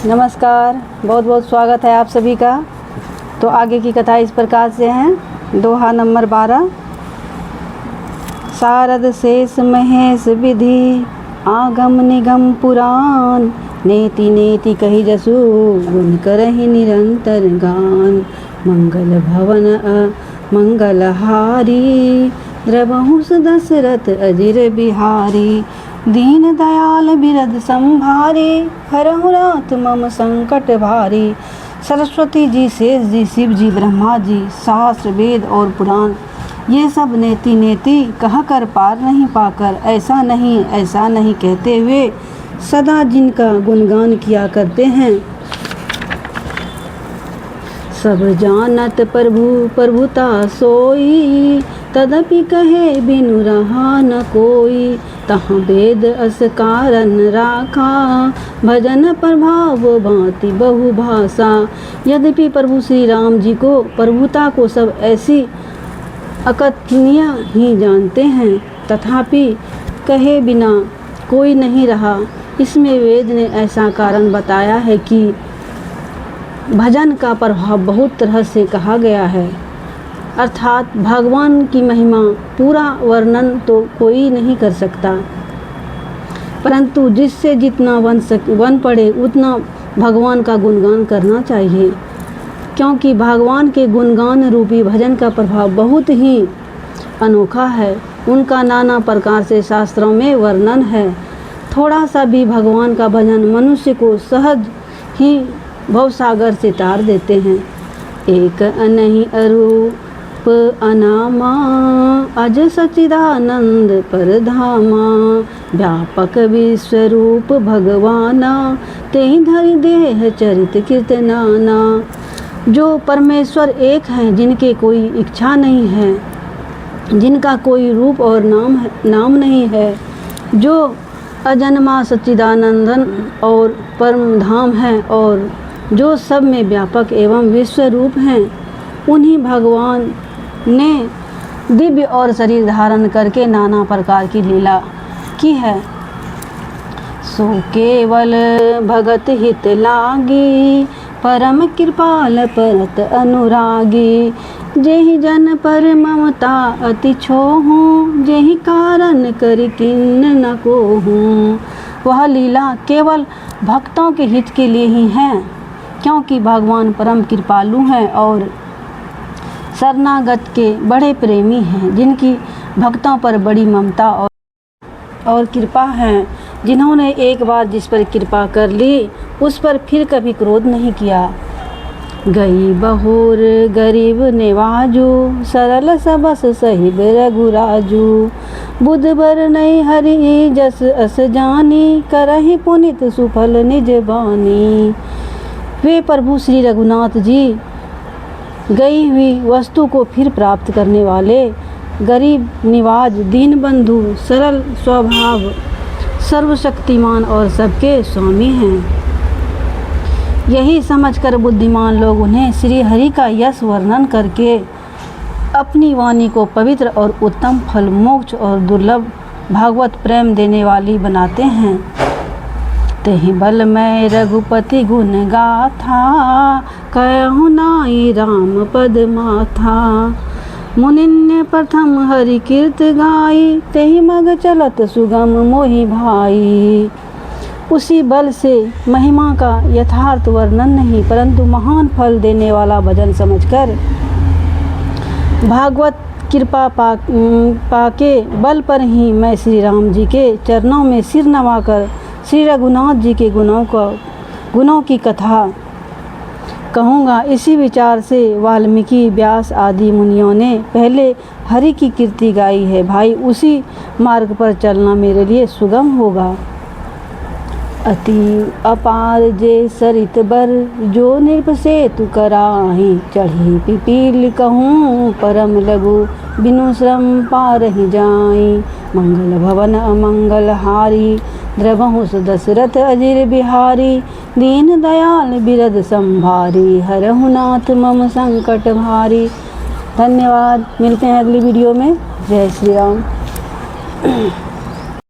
नमस्कार, बहुत बहुत स्वागत है आप सभी का। तो आगे की कथा इस प्रकार से हैं। दोहा नंबर 12। शारद शेष महेश विधि आगम निगम पुराण, नेति नेति कही जसु गुण करहि निरंतर गान। मंगल भवन मंगलहारी द्रवहु दशरथ अजिर बिहारी। दीन दयाल बिरद संभारी हरहु नाथ मम संकट भारी। सरस्वती जी, शेष जी, शिव जी, ब्रह्मा जी, शास्त्र वेद और पुराण ये सब नेति नेति कह कर पार नहीं पाकर ऐसा नहीं कहते हुए सदा जिनका गुणगान किया करते हैं। सब जानत प्रभु प्रभुता सोई, तदपि कहे बिनु रहा न कोई। तहाँ वेद अस कारण राखा, भजन प्रभाव भांति बहुभाषा। यद्यपि प्रभु श्री राम जी को प्रभुता को सब ऐसी अकथनीय ही जानते हैं, तथापि कहे बिना कोई नहीं रहा। इसमें वेद ने ऐसा कारण बताया है कि भजन का प्रभाव बहुत तरह से कहा गया है, अर्थात भगवान की महिमा पूरा वर्णन तो कोई नहीं कर सकता, परंतु जिससे जितना बन पड़े उतना भगवान का गुणगान करना चाहिए, क्योंकि भगवान के गुणगान रूपी भजन का प्रभाव बहुत ही अनोखा है। उनका नाना प्रकार से शास्त्रों में वर्णन है। थोड़ा सा भी भगवान का भजन मनुष्य को सहज ही भवसागर से तार देते हैं। एक अनहि अरूप अनामा, अज सच्चिदानंद परधामा। व्यापक विश्वरूप भगवाना, तेहि धरि देह चरित कीर्तनाना। जो परमेश्वर एक हैं, जिनके कोई इच्छा नहीं है, जिनका कोई रूप और नाम नहीं है, जो अजन्मा सच्चिदानंदन और परम धाम है और जो सब में व्यापक एवं विश्व रूप हैं, उन्हीं भगवान ने दिव्य और शरीर धारण करके नाना प्रकार की लीला की है। सो केवल भगत हित लागी, परम कृपाल परत अनुरागी। जेहि जन पर ममता अति छोहूँ, जेहि कारण कर किन्न न कोहूँ। वह लीला केवल भक्तों के हित के लिए ही है, क्योंकि भगवान परम कृपालु हैं और शरणागत के बड़े प्रेमी हैं, जिनकी भक्तों पर बड़ी ममता और कृपा है। जिन्होंने एक बार जिस पर कृपा कर ली, उस पर फिर कभी क्रोध नहीं किया। गई बहोर गरीब नेवाजू, सरल सबस सहिब रघुराजू। बुध बर नहीं हरि जस अस जानी, करहि पुनित सुफल निज बानी। वे प्रभु श्री रघुनाथ जी गई हुई वस्तु को फिर प्राप्त करने वाले, गरीब निवाज, दीन बंधु, सरल स्वभाव, सर्वशक्तिमान और सबके स्वामी हैं। यही समझकर बुद्धिमान लोग उन्हें श्री हरि का यश वर्णन करके अपनी वाणी को पवित्र और उत्तम फल, मोक्ष और दुर्लभ भागवत प्रेम देने वाली बनाते हैं। तेहि बल मैं रघुपति गुण गाथा, कहूँ नाई राम पद माथा। मुनिन्य प्रथम हरि कीर्त गाई, तेहि मग चलत सुगम मोहि भाई। उसी बल से महिमा का यथार्थ वर्णन नहीं, परंतु महान फल देने वाला भजन समझकर भागवत कृपा पाके बल पर ही मैं श्री राम जी के चरणों में सिर नवाकर श्री रघुनाथ जी के गुणों की कथा कहूँगा। इसी विचार से वाल्मीकि, व्यास आदि मुनियों ने पहले हरि की कीर्ति गाई है। भाई, उसी मार्ग पर चलना मेरे लिए सुगम होगा। अति अपार जे सरित बर, जो नृप सेतु कराही। चढ़ी पिपील कहूँ परम लघु, बिनु श्रम पारहि जाई। मंगल भवन अमंगलहारी, द्रवहु दशरथ अजिर बिहारी। दीन दयाल बिरद संभारी, हरहु नाथ मम संकट भारी। धन्यवाद। मिलते हैं अगली वीडियो में। जय श्री राम।